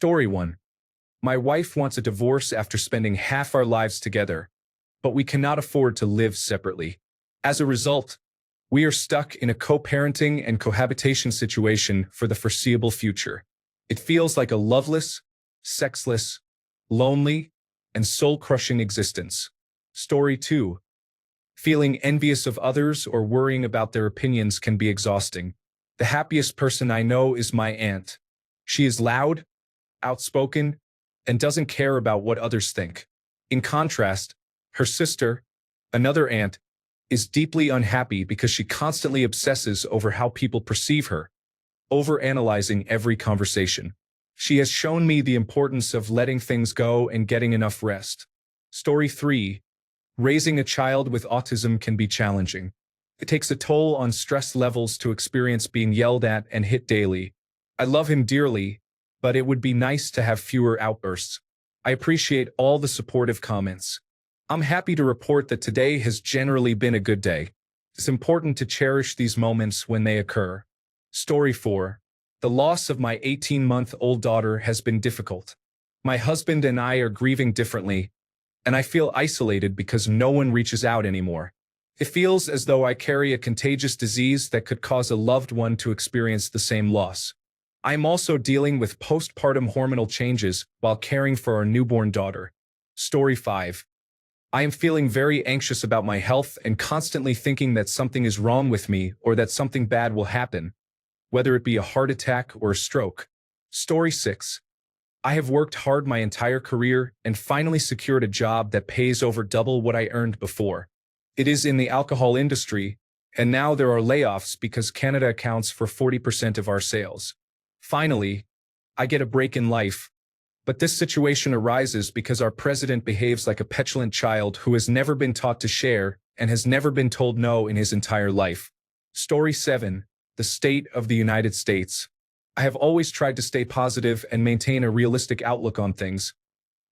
Story 1. My wife wants a divorce after spending half our lives together, but we cannot afford to live separately. As a result, we are stuck in a co-parenting and cohabitation situation for the foreseeable future. It feels like a loveless, sexless, lonely, and soul-crushing existence. Story 2. Feeling envious of others or worrying about their opinions can be exhausting. The happiest person I know is my aunt. She is loud, outspoken, and doesn't care about what others think. In contrast, her sister, another aunt, is deeply unhappy because she constantly obsesses over how people perceive her, overanalyzing every conversation. She has shown me the importance of letting things go and getting enough rest. Story 3. Raising a child with autism can be challenging. It takes a toll on stress levels to experience being yelled at and hit daily. I love him dearly, but it would be nice to have fewer outbursts. I appreciate all the supportive comments. I'm happy to report that today has generally been a good day. It's important to cherish these moments when they occur. Story 4. The loss of my 18-month-old daughter has been difficult. My husband and I are grieving differently, and I feel isolated because no one reaches out anymore. It feels as though I carry a contagious disease that could cause a loved one to experience the same loss. I am also dealing with postpartum hormonal changes while caring for our newborn daughter. Story 5. I am feeling very anxious about my health and constantly thinking that something is wrong with me or that something bad will happen, whether it be a heart attack or a stroke. Story 6. I have worked hard my entire career and finally secured a job that pays over double what I earned before. It is in the alcohol industry, and now there are layoffs because Canada accounts for 40% of our sales. Finally, I get a break in life, but this situation arises because our president behaves like a petulant child who has never been taught to share and has never been told no in his entire life. Story 7. The state of the United States. I have always tried to stay positive and maintain a realistic outlook on things,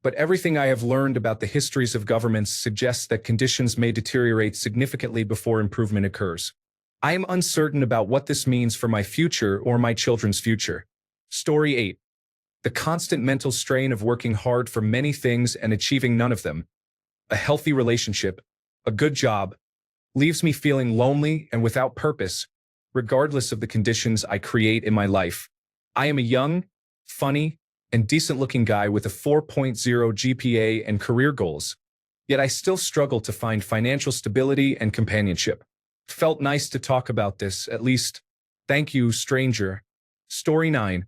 but everything I have learned about the histories of governments suggests that conditions may deteriorate significantly before improvement occurs. I am uncertain about what this means for my future or my children's future. Story 8. The constant mental strain of working hard for many things and achieving none of them, a healthy relationship, a good job, leaves me feeling lonely and without purpose, regardless of the conditions I create in my life. I am a young, funny, and decent-looking guy with a 4.0 GPA and career goals, yet I still struggle to find financial stability and companionship. Felt nice to talk about this, at least. Thank you, stranger. Story 9.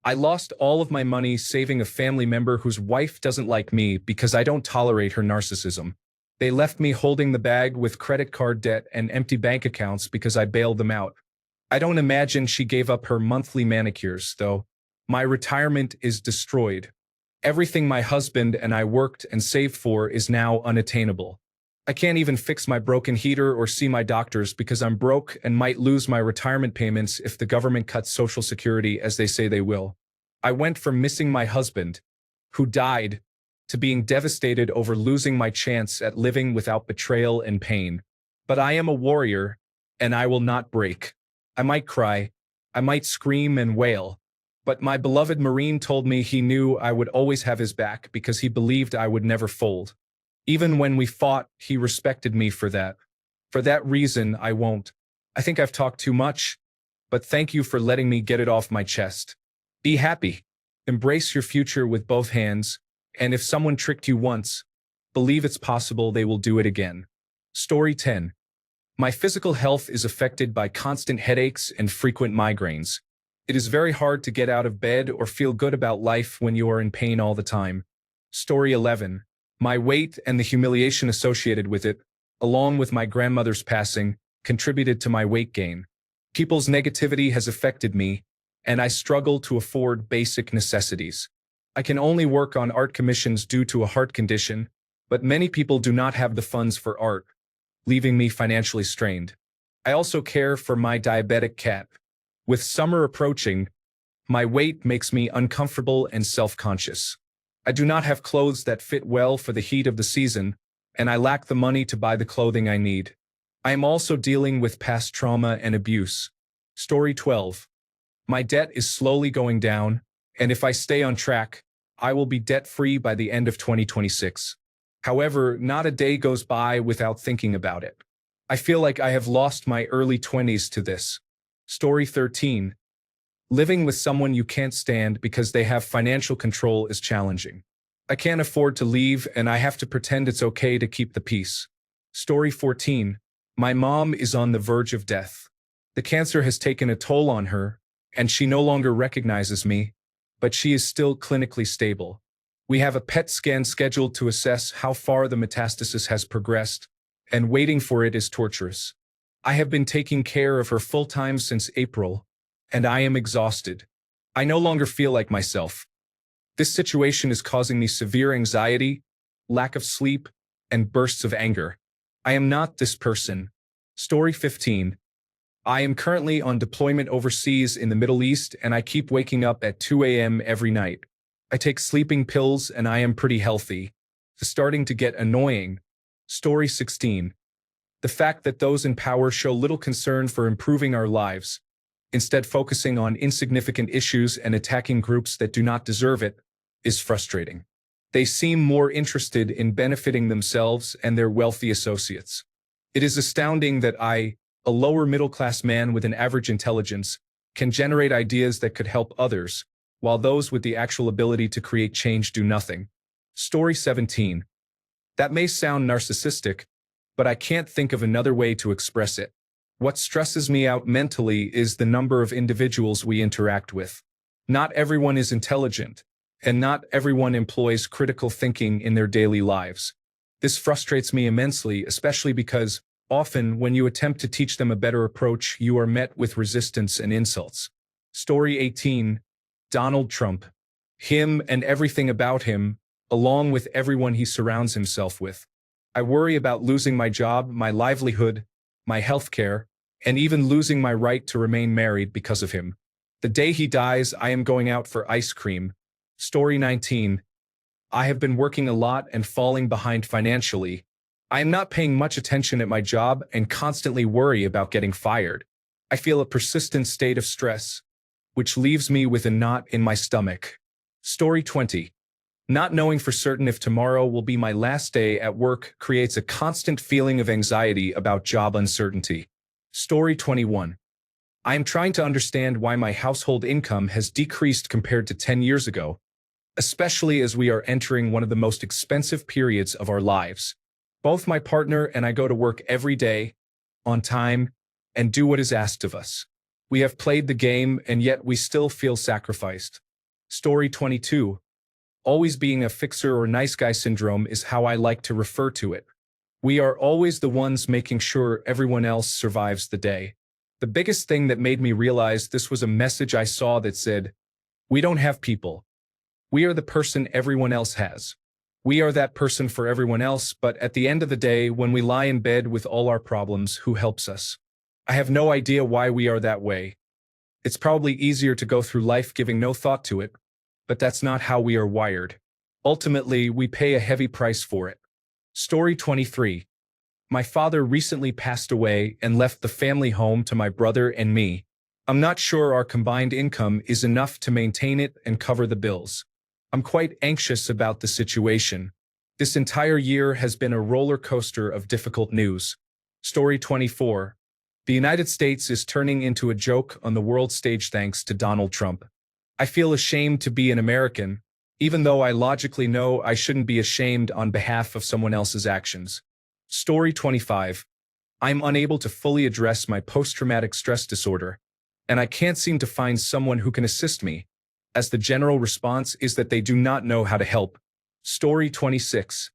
I lost all of my money saving a family member whose wife doesn't like me because I don't tolerate her narcissism. They left me holding the bag with credit card debt and empty bank accounts because I bailed them out. I don't imagine she gave up her monthly manicures, though. My retirement is destroyed. Everything my husband and I worked and saved for is now unattainable. I can't even fix my broken heater or see my doctors because I'm broke and might lose my retirement payments if the government cuts Social Security as they say they will. I went from missing my husband, who died, to being devastated over losing my chance at living without betrayal and pain. But I am a warrior, and I will not break. I might cry, I might scream and wail, but my beloved Marine told me he knew I would always have his back because he believed I would never fold. Even when we fought, he respected me for that. For that reason, I won't. I think I've talked too much, but thank you for letting me get it off my chest. Be happy. Embrace your future with both hands, and if someone tricked you once, believe it's possible they will do it again. Story 10. My physical health is affected by constant headaches and frequent migraines. It is very hard to get out of bed or feel good about life when you are in pain all the time. Story 11. My weight and the humiliation associated with it, along with my grandmother's passing, contributed to my weight gain. People's negativity has affected me, and I struggle to afford basic necessities. I can only work on art commissions due to a heart condition, but many people do not have the funds for art, leaving me financially strained. I also care for my diabetic cat. With summer approaching, my weight makes me uncomfortable and self-conscious. I do not have clothes that fit well for the heat of the season, and I lack the money to buy the clothing I need. I am also dealing with past trauma and abuse. Story 12. My debt is slowly going down, and if I stay on track, I will be debt-free by the end of 2026. However, not a day goes by without thinking about it. I feel like I have lost my early 20s to this. Story 13. Living with someone you can't stand because they have financial control is challenging. I can't afford to leave and I have to pretend it's okay to keep the peace. Story 14. My mom is on the verge of death. The cancer has taken a toll on her, and she no longer recognizes me, but she is still clinically stable. We have a PET scan scheduled to assess how far the metastasis has progressed, and waiting for it is torturous. I have been taking care of her full-time since April, and I am exhausted. I no longer feel like myself. This situation is causing me severe anxiety, lack of sleep, and bursts of anger. I am not this person. Story 15. I am currently on deployment overseas in the Middle East and I keep waking up at 2 a.m. every night. I take sleeping pills and I am pretty healthy. It's starting to get annoying. Story 16. The fact that those in power show little concern for improving our lives, instead focusing on insignificant issues and attacking groups that do not deserve it, is frustrating. They seem more interested in benefiting themselves and their wealthy associates. It is astounding that I, a lower middle-class man with an average intelligence, can generate ideas that could help others, while those with the actual ability to create change do nothing. Story 17. That may sound narcissistic, but I can't think of another way to express it. What stresses me out mentally is the number of individuals we interact with. Not everyone is intelligent, and not everyone employs critical thinking in their daily lives. This frustrates me immensely, especially because often when you attempt to teach them a better approach, you are met with resistance and insults. Story 18. Donald Trump. Him and everything about him, along with everyone he surrounds himself with. I worry about losing my job, my livelihood, my health care, and even losing my right to remain married because of him. The day he dies, I am going out for ice cream. Story 19. I have been working a lot and falling behind financially. I am not paying much attention at my job and constantly worry about getting fired. I feel a persistent state of stress, which leaves me with a knot in my stomach. Story 20. Not knowing for certain if tomorrow will be my last day at work creates a constant feeling of anxiety about job uncertainty. Story 21. I am trying to understand why my household income has decreased compared to 10 years ago, especially as we are entering one of the most expensive periods of our lives. Both my partner and I go to work every day, on time, and do what is asked of us. We have played the game, and yet we still feel sacrificed. Story 22. Always being a fixer or nice guy syndrome is how I like to refer to it. We are always the ones making sure everyone else survives the day. The biggest thing that made me realize this was a message I saw that said, "We don't have people. We are the person everyone else has. We are that person for everyone else, but at the end of the day, when we lie in bed with all our problems, who helps us? I have no idea why we are that way. It's probably easier to go through life giving no thought to it, but that's not how we are wired. Ultimately, we pay a heavy price for it." Story 23. My father recently passed away and left the family home to my brother and me. I'm not sure our combined income is enough to maintain it and cover the bills. I'm quite anxious about the situation. This entire year has been a roller coaster of difficult news. Story 24. The United States is turning into a joke on the world stage thanks to Donald Trump. I feel ashamed to be an American, even though I logically know I shouldn't be ashamed on behalf of someone else's actions. Story 25. I'm unable to fully address my post-traumatic stress disorder, and I can't seem to find someone who can assist me, as the general response is that they do not know how to help. Story 26.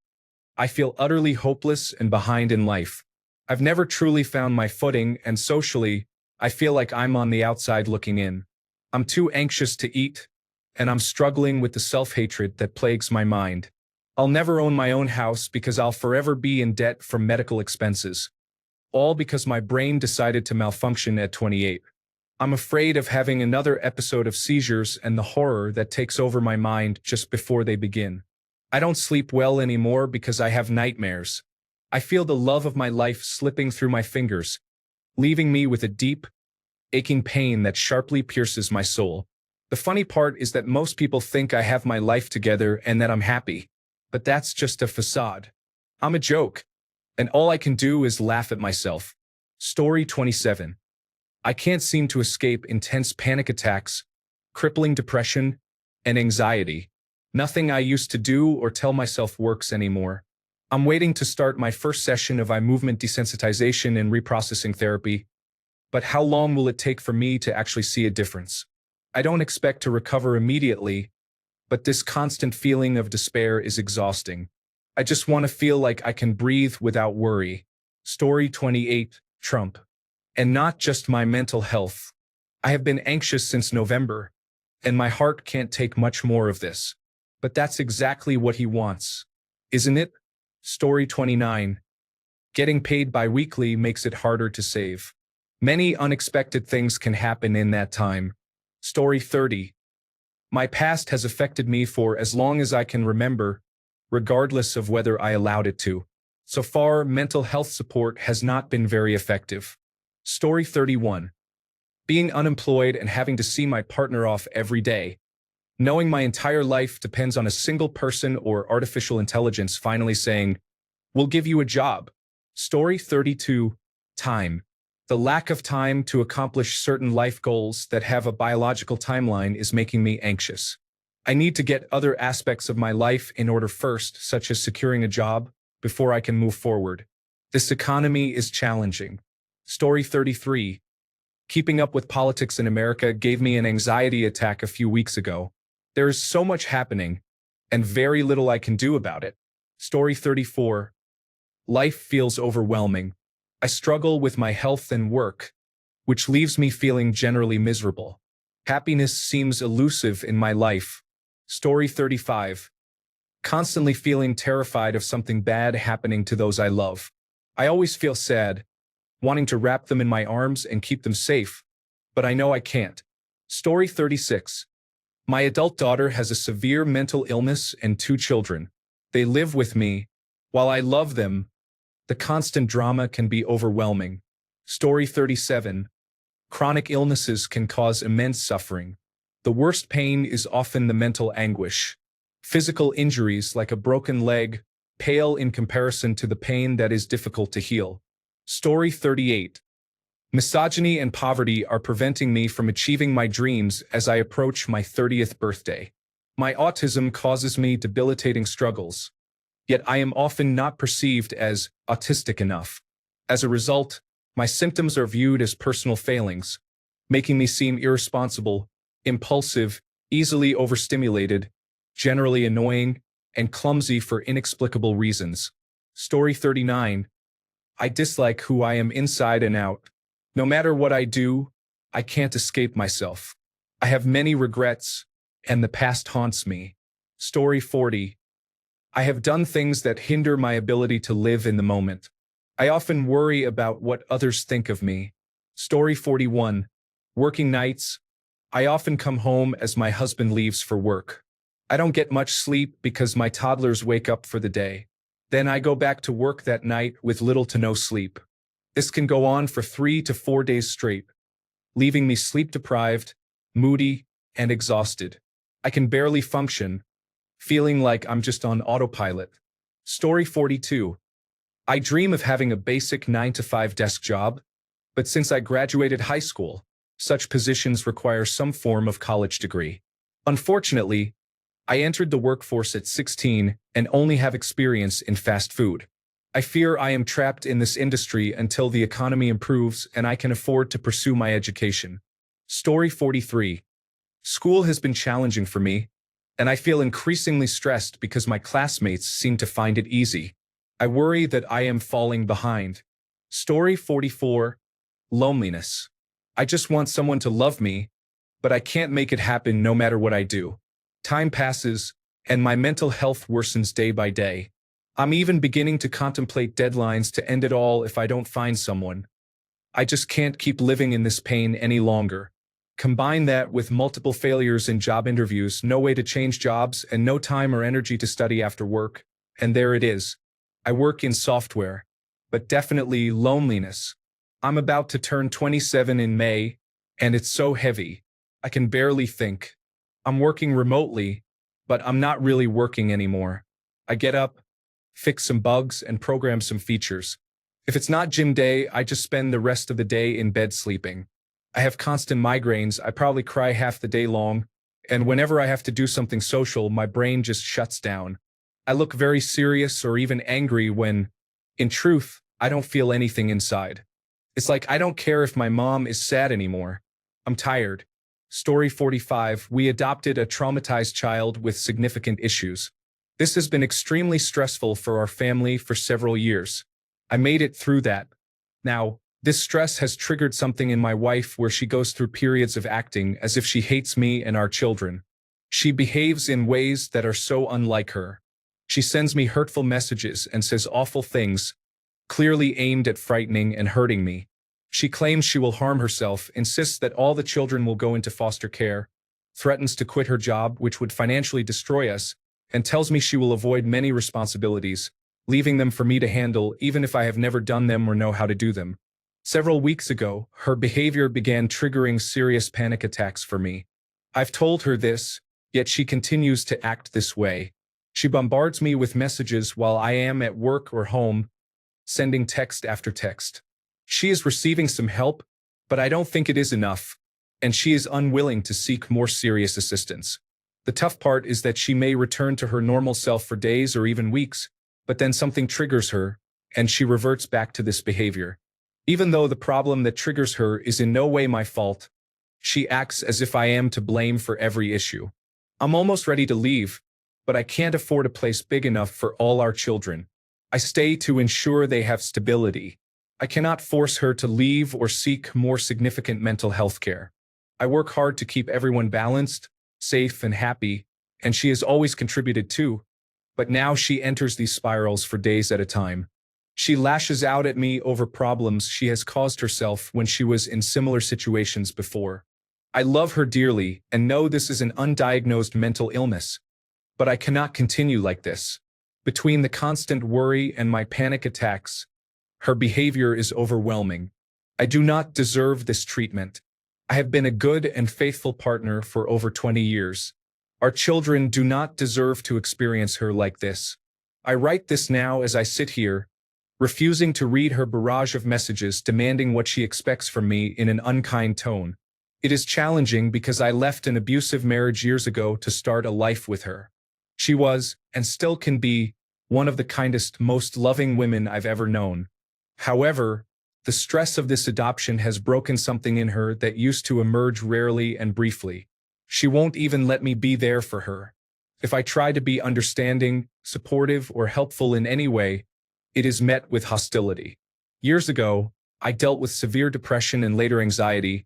I feel utterly hopeless and behind in life. I've never truly found my footing, and socially, I feel like I'm on the outside looking in. I'm too anxious to eat, and I'm struggling with the self-hatred that plagues my mind. I'll never own my own house because I'll forever be in debt from medical expenses. All because my brain decided to malfunction at 28. I'm afraid of having another episode of seizures and the horror that takes over my mind just before they begin. I don't sleep well anymore because I have nightmares. I feel the love of my life slipping through my fingers, leaving me with a deep, aching pain that sharply pierces my soul. The funny part is that most people think I have my life together and that I'm happy. But that's just a facade. I'm a joke. And all I can do is laugh at myself. Story 27. I can't seem to escape intense panic attacks, crippling depression, and anxiety. Nothing I used to do or tell myself works anymore. I'm waiting to start my first session of eye movement desensitization and reprocessing therapy. But how long will it take for me to actually see a difference? I don't expect to recover immediately, but this constant feeling of despair is exhausting. I just want to feel like I can breathe without worry. Story 28, Trump. And not just my mental health. I have been anxious since November, and my heart can't take much more of this. But that's exactly what he wants, isn't it? Story 29. Getting paid bi-weekly makes it harder to save. Many unexpected things can happen in that time. Story 30. My past has affected me for as long as I can remember, regardless of whether I allowed it to. So far, mental health support has not been very effective. Story 31. Being unemployed and having to see my partner off every day. Knowing my entire life depends on a single person or artificial intelligence finally saying, "We'll give you a job." Story 32. Time. The lack of time to accomplish certain life goals that have a biological timeline is making me anxious. I need to get other aspects of my life in order first, such as securing a job, before I can move forward. This economy is challenging. Story 33. Keeping up with politics in America gave me an anxiety attack a few weeks ago. There is so much happening, and very little I can do about it. Story 34. Life feels overwhelming. I struggle with my health and work, which leaves me feeling generally miserable. Happiness seems elusive in my life. Story 35. Constantly feeling terrified of something bad happening to those I love. I always feel sad, wanting to wrap them in my arms and keep them safe, but I know I can't. Story 36. My adult daughter has a severe mental illness and 2 children. They live with me. While I love them, the constant drama can be overwhelming. Story 37. Chronic illnesses can cause immense suffering. The worst pain is often the mental anguish. Physical injuries like a broken leg pale in comparison to the pain that is difficult to heal. Story 38. Misogyny and poverty are preventing me from achieving my dreams as I approach my 30th birthday. My autism causes me debilitating struggles, yet I am often not perceived as autistic enough. As a result, my symptoms are viewed as personal failings, making me seem irresponsible, impulsive, easily overstimulated, generally annoying, and clumsy for inexplicable reasons. Story 39. I dislike who I am inside and out. No matter what I do, I can't escape myself. I have many regrets, and the past haunts me. Story 40. I have done things that hinder my ability to live in the moment. I often worry about what others think of me. Story 41. Working nights. I often come home as my husband leaves for work. I don't get much sleep because my toddlers wake up for the day. Then I go back to work that night with little to no sleep. This can go on for 3 to 4 days straight, leaving me sleep-deprived, moody, and exhausted. I can barely function, feeling like I'm just on autopilot. Story 42. I dream of having a basic 9-to-5 desk job, but since I graduated high school, such positions require some form of college degree. Unfortunately, I entered the workforce at 16 and only have experience in fast food. I fear I am trapped in this industry until the economy improves and I can afford to pursue my education. Story 43. School has been challenging for me, and I feel increasingly stressed because my classmates seem to find it easy. I worry that I am falling behind. Story 44. Loneliness. I just want someone to love me, but I can't make it happen no matter what I do. Time passes, and my mental health worsens day by day. I'm even beginning to contemplate deadlines to end it all if I don't find someone. I just can't keep living in this pain any longer. Combine that with multiple failures in job interviews, no way to change jobs, and no time or energy to study after work, and there it is. I work in software, but definitely loneliness. I'm about to turn 27 in May, and it's so heavy. I can barely think. I'm working remotely, but I'm not really working anymore. I get up, fix some bugs, and program some features. If it's not gym day, I just spend the rest of the day in bed sleeping. I have constant migraines, I probably cry half the day long, and whenever I have to do something social, my brain just shuts down. I look very serious or even angry when, in truth, I don't feel anything inside. It's like I don't care if my mom is sad anymore. I'm tired. Story 45. We adopted a traumatized child with significant issues. This has been extremely stressful for our family for several years. I made it through that. Now, this stress has triggered something in my wife where she goes through periods of acting as if she hates me and our children. She behaves in ways that are so unlike her. She sends me hurtful messages and says awful things, clearly aimed at frightening and hurting me. She claims she will harm herself, insists that all the children will go into foster care, threatens to quit her job, which would financially destroy us, and tells me she will avoid many responsibilities, leaving them for me to handle even if I have never done them or know how to do them. Several weeks ago, her behavior began triggering serious panic attacks for me. I've told her this, yet she continues to act this way. She bombards me with messages while I am at work or home, sending text after text. She is receiving some help, but I don't think it is enough, and she is unwilling to seek more serious assistance. The tough part is that she may return to her normal self for days or even weeks, but then something triggers her, and she reverts back to this behavior. Even though the problem that triggers her is in no way my fault, she acts as if I am to blame for every issue. I'm almost ready to leave, but I can't afford a place big enough for all our children. I stay to ensure they have stability. I cannot force her to leave or seek more significant mental health care. I work hard to keep everyone balanced, safe, and happy, and she has always contributed too, but now she enters these spirals for days at a time. She lashes out at me over problems she has caused herself when she was in similar situations before. I love her dearly and know this is an undiagnosed mental illness, but I cannot continue like this. Between the constant worry and my panic attacks, her behavior is overwhelming. I do not deserve this treatment. I have been a good and faithful partner for over 20 years. Our children do not deserve to experience her like this. I write this now as I sit here, refusing to read her barrage of messages demanding what she expects from me in an unkind tone. It is challenging because I left an abusive marriage years ago to start a life with her. She was, and still can be, one of the kindest, most loving women I've ever known. However, the stress of this adoption has broken something in her that used to emerge rarely and briefly. She won't even let me be there for her. If I try to be understanding, supportive, or helpful in any way, it is met with hostility. Years ago, I dealt with severe depression and later anxiety,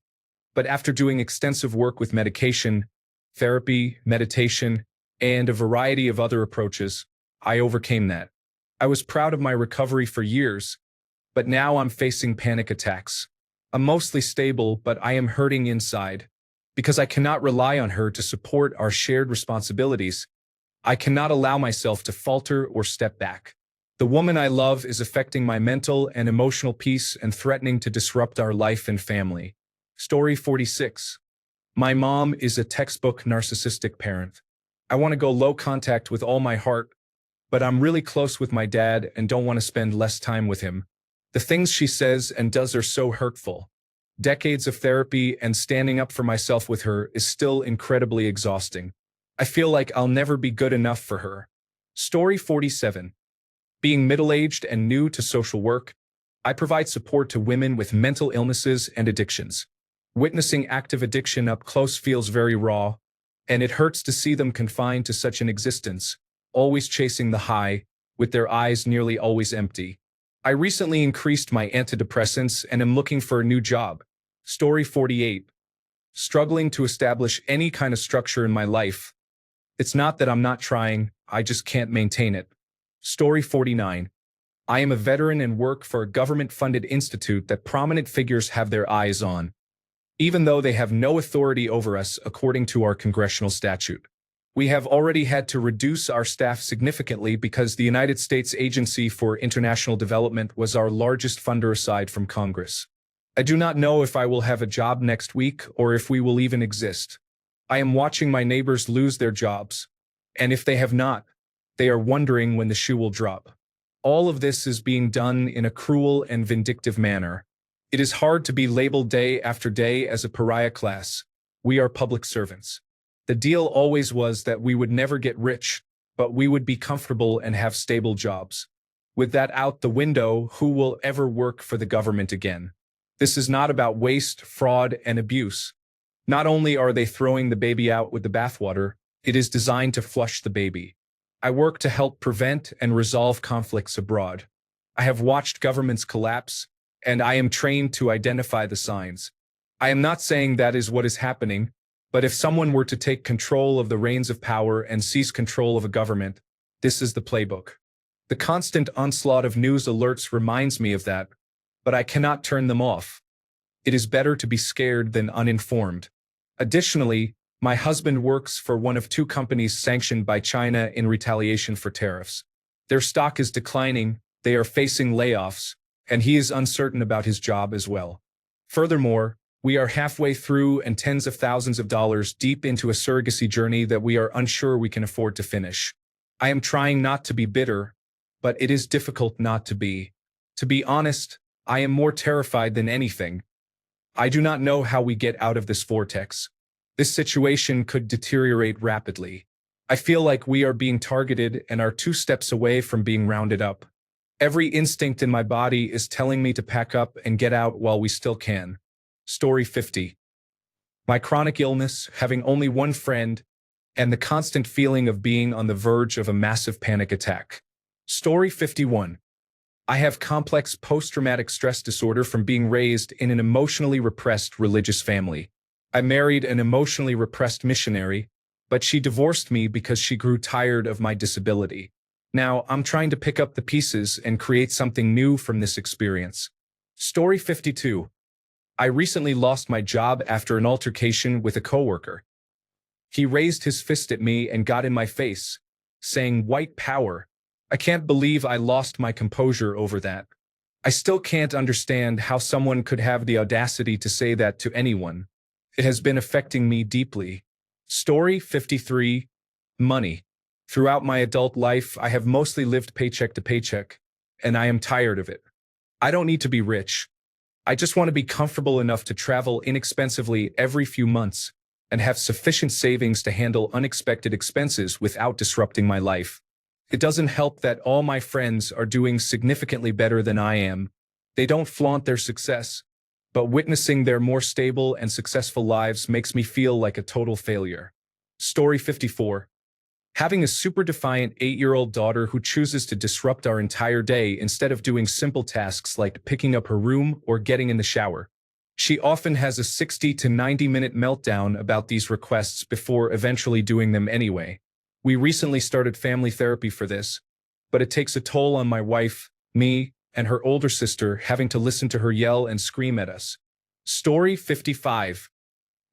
but after doing extensive work with medication, therapy, meditation, and a variety of other approaches, I overcame that. I was proud of my recovery for years, but now I'm facing panic attacks. I'm mostly stable, but I am hurting inside. Because I cannot rely on her to support our shared responsibilities, I cannot allow myself to falter or step back. The woman I love is affecting my mental and emotional peace and threatening to disrupt our life and family. Story 46. My mom is a textbook narcissistic parent. I want to go low contact with all my heart, but I'm really close with my dad and don't want to spend less time with him. The things she says and does are so hurtful. Decades of therapy and standing up for myself with her is still incredibly exhausting. I feel like I'll never be good enough for her. Story 47. Being middle-aged and new to social work, I provide support to women with mental illnesses and addictions. Witnessing active addiction up close feels very raw, and it hurts to see them confined to such an existence, always chasing the high, with their eyes nearly always empty. I recently increased my antidepressants and am looking for a new job. Story 48. Struggling to establish any kind of structure in my life. It's not that I'm not trying, I just can't maintain it. Story 49. I am a veteran and work for a government-funded institute that prominent figures have their eyes on, even though they have no authority over us according to our congressional statute. We have already had to reduce our staff significantly because the United States Agency for International Development was our largest funder aside from Congress. I do not know if I will have a job next week or if we will even exist. I am watching my neighbors lose their jobs. And if they have not, they are wondering when the shoe will drop. All of this is being done in a cruel and vindictive manner. It is hard to be labeled day after day as a pariah class. We are public servants. The deal always was that we would never get rich, but we would be comfortable and have stable jobs. With that out the window, who will ever work for the government again? This is not about waste, fraud, and abuse. Not only are they throwing the baby out with the bathwater, it is designed to flush the baby. I work to help prevent and resolve conflicts abroad. I have watched governments collapse, and I am trained to identify the signs. I am not saying that is what is happening, but if someone were to take control of the reins of power and seize control of a government, this is the playbook. The constant onslaught of news alerts reminds me of that, but I cannot turn them off. It is better to be scared than uninformed. Additionally, my husband works for one of two companies sanctioned by China in retaliation for tariffs. Their stock is declining, they are facing layoffs, and he is uncertain about his job as well. Furthermore, we are halfway through and tens of thousands of dollars deep into a surrogacy journey that we are unsure we can afford to finish. I am trying not to be bitter, but it is difficult not to be. To be honest, I am more terrified than anything. I do not know how we get out of this vortex. This situation could deteriorate rapidly. I feel like we are being targeted and are 2 steps away from being rounded up. Every instinct in my body is telling me to pack up and get out while we still can. Story 50. My chronic illness, having only one friend, and the constant feeling of being on the verge of a massive panic attack. Story 51. I have complex post-traumatic stress disorder from being raised in an emotionally repressed religious family. I married an emotionally repressed missionary, but she divorced me because she grew tired of my disability. Now, I'm trying to pick up the pieces and create something new from this experience. Story 52. I recently lost my job after an altercation with a coworker. He raised his fist at me and got in my face, saying, "White power." I can't believe I lost my composure over that. I still can't understand how someone could have the audacity to say that to anyone. It has been affecting me deeply. Story 53. Money. Throughout my adult life, I have mostly lived paycheck to paycheck, and I am tired of it. I don't need to be rich. I just want to be comfortable enough to travel inexpensively every few months and have sufficient savings to handle unexpected expenses without disrupting my life. It doesn't help that all my friends are doing significantly better than I am. They don't flaunt their success, but witnessing their more stable and successful lives makes me feel like a total failure. Story 54. Having a super defiant 8-year-old daughter who chooses to disrupt our entire day instead of doing simple tasks like picking up her room or getting in the shower. She often has a 60 to 90-minute meltdown about these requests before eventually doing them anyway. We recently started family therapy for this, but it takes a toll on my wife, me, and her older sister having to listen to her yell and scream at us. Story 55.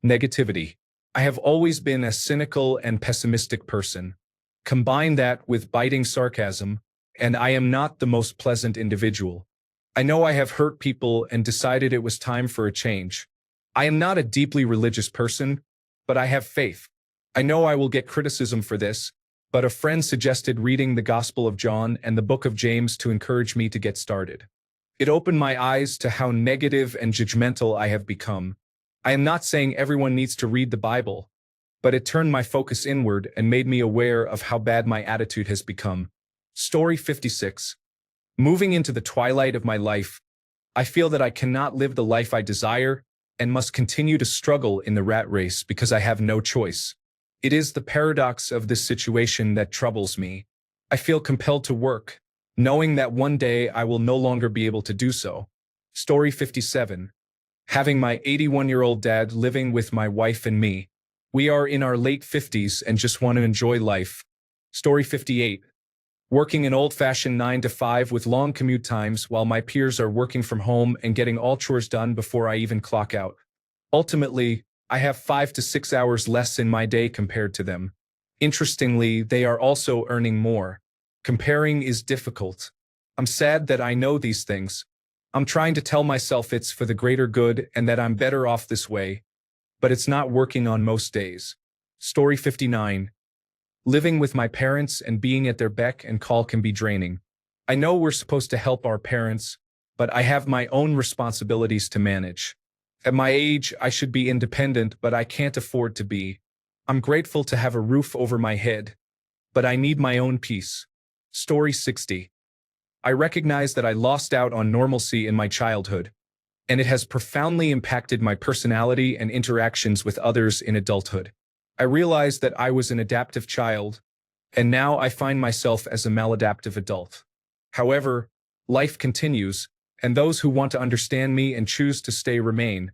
Negativity. I have always been a cynical and pessimistic person. Combine that with biting sarcasm, and I am not the most pleasant individual. I know I have hurt people and decided it was time for a change. I am not a deeply religious person, but I have faith. I know I will get criticism for this, but a friend suggested reading the Gospel of John and the Book of James to encourage me to get started. It opened my eyes to how negative and judgmental I have become. I am not saying everyone needs to read the Bible, but it turned my focus inward and made me aware of how bad my attitude has become. Story 56. Moving into the twilight of my life, I feel that I cannot live the life I desire and must continue to struggle in the rat race because I have no choice. It is the paradox of this situation that troubles me. I feel compelled to work, knowing that one day I will no longer be able to do so. Story 57. Having my 81-year-old dad living with my wife and me. We are in our late 50s and just want to enjoy life. Story 58. Working an old-fashioned 9 to 5 with long commute times while my peers are working from home and getting all chores done before I even clock out. Ultimately, I have 5 to 6 hours less in my day compared to them. Interestingly, they are also earning more. Comparing is difficult. I'm sad that I know these things. I'm trying to tell myself it's for the greater good and that I'm better off this way, but it's not working on most days. Story 59. Living with my parents and being at their beck and call can be draining. I know we're supposed to help our parents, but I have my own responsibilities to manage. At my age, I should be independent, but I can't afford to be. I'm grateful to have a roof over my head, but I need my own peace. Story 60. I recognize that I lost out on normalcy in my childhood, and it has profoundly impacted my personality and interactions with others in adulthood. I realized that I was an adaptive child, and now I find myself as a maladaptive adult. However, life continues, and those who want to understand me and choose to stay remain,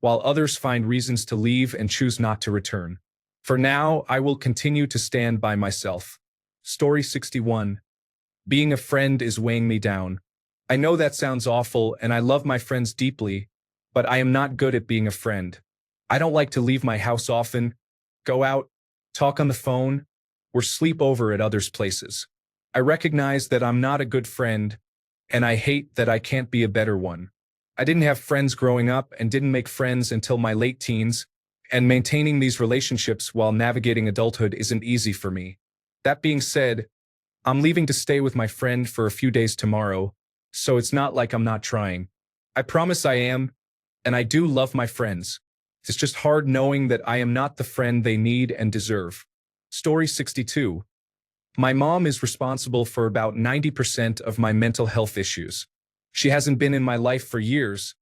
while others find reasons to leave and choose not to return. For now, I will continue to stand by myself. Story 61. Being a friend is weighing me down. I know that sounds awful, and I love my friends deeply, but I am not good at being a friend. I don't like to leave my house often, go out, talk on the phone, or sleep over at others' places. I recognize that I'm not a good friend, and I hate that I can't be a better one. I didn't have friends growing up and didn't make friends until my late teens, and maintaining these relationships while navigating adulthood isn't easy for me. That being said, I'm leaving to stay with my friend for a few days tomorrow, so it's not like I'm not trying. I promise I am, and I do love my friends. It's just hard knowing that I am not the friend they need and deserve. Story 62. My mom is responsible for about 90% of my mental health issues. She hasn't been in my life for years,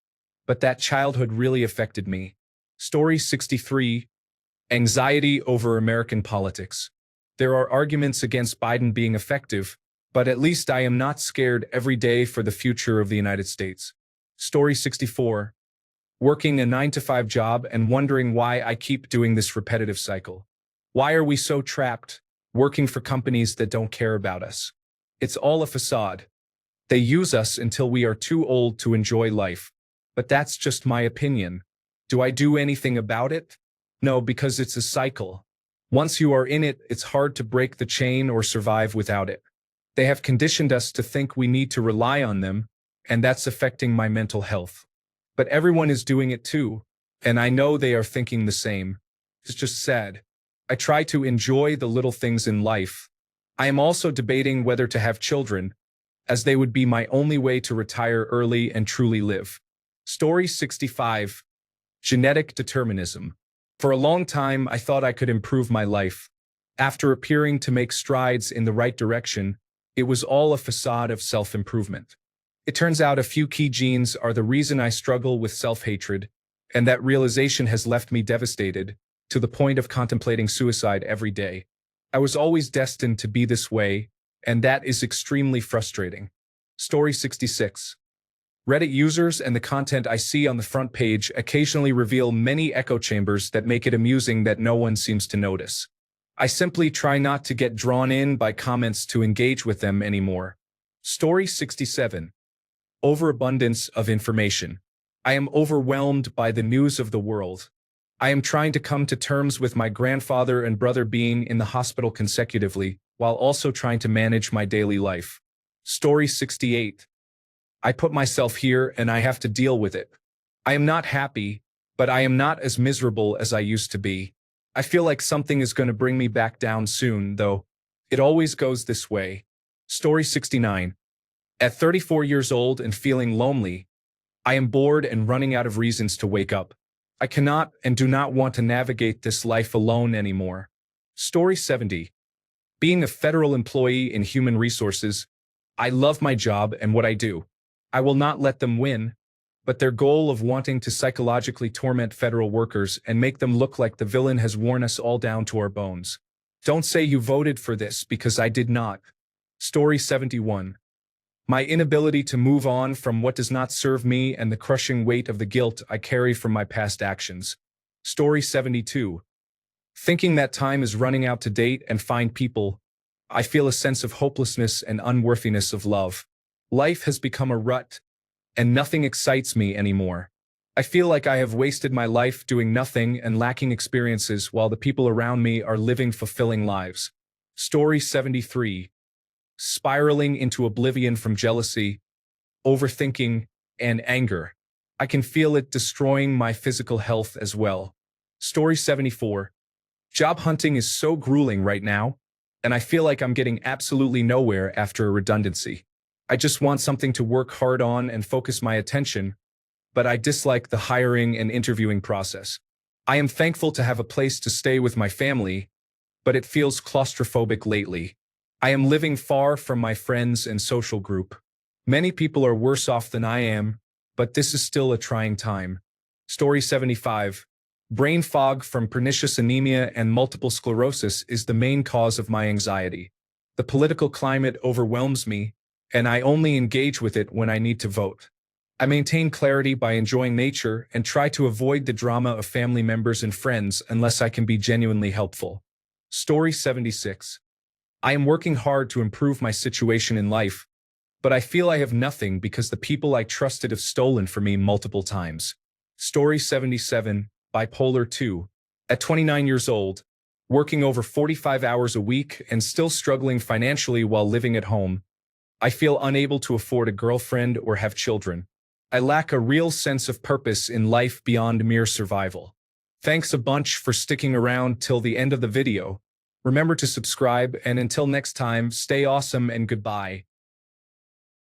but that childhood really affected me. Story 63. Anxiety over American politics. There are arguments against Biden being effective, but at least I am not scared every day for the future of the United States. Story 64. Working a 9-to-5 job and wondering why I keep doing this repetitive cycle. Why are we so trapped, working for companies that don't care about us? It's all a facade. They use us until we are too old to enjoy life. But that's just my opinion. Do I do anything about it? No, because it's a cycle. Once you are in it, it's hard to break the chain or survive without it. They have conditioned us to think we need to rely on them, and that's affecting my mental health. But everyone is doing it too, and I know they are thinking the same. It's just sad. I try to enjoy the little things in life. I am also debating whether to have children, as they would be my only way to retire early and truly live. Story 65. Genetic determinism. For a long time, I thought I could improve my life. After appearing to make strides in the right direction, it was all a facade of self-improvement. It turns out a few key genes are the reason I struggle with self-hatred, and that realization has left me devastated, to the point of contemplating suicide every day. I was always destined to be this way, and that is extremely frustrating. Story 66. Reddit users and the content I see on the front page occasionally reveal many echo chambers that make it amusing that no one seems to notice. I simply try not to get drawn in by comments to engage with them anymore. Story 67. Overabundance of information. I am overwhelmed by the news of the world. I am trying to come to terms with my grandfather and brother being in the hospital consecutively, while also trying to manage my daily life. Story 68. I put myself here and I have to deal with it. I am not happy, but I am not as miserable as I used to be. I feel like something is going to bring me back down soon, though. It always goes this way. Story 69. At 34 years old and feeling lonely, I am bored and running out of reasons to wake up. I cannot and do not want to navigate this life alone anymore. Story 70. Being a federal employee in human resources, I love my job and what I do. I will not let them win, but their goal of wanting to psychologically torment federal workers and make them look like the villain has worn us all down to our bones. Don't say you voted for this, because I did not. Story 71. My inability to move on from what does not serve me and the crushing weight of the guilt I carry from my past actions. Story 72. Thinking that time is running out to date and find people, I feel a sense of hopelessness and unworthiness of love. Life has become a rut, and nothing excites me anymore. I feel like I have wasted my life doing nothing and lacking experiences while the people around me are living fulfilling lives. Story 73. Spiraling into oblivion from jealousy, overthinking, and anger. I can feel it destroying my physical health as well. Story 74. Job hunting is so grueling right now, and I feel like I'm getting absolutely nowhere after a redundancy. I just want something to work hard on and focus my attention, but I dislike the hiring and interviewing process. I am thankful to have a place to stay with my family, but it feels claustrophobic lately. I am living far from my friends and social group. Many people are worse off than I am, but this is still a trying time. Story 75. Brain fog from pernicious anemia and multiple sclerosis is the main cause of my anxiety. The political climate overwhelms me, and I only engage with it when I need to vote. I maintain clarity by enjoying nature and try to avoid the drama of family members and friends unless I can be genuinely helpful. Story 76. I am working hard to improve my situation in life, but I feel I have nothing because the people I trusted have stolen from me multiple times. Story 77. Bipolar 2. At 29 years old, working over 45 hours a week and still struggling financially while living at home, I feel unable to afford a girlfriend or have children. I lack a real sense of purpose in life beyond mere survival. Thanks a bunch for sticking around till the end of the video. Remember to subscribe, and until next time, stay awesome and goodbye.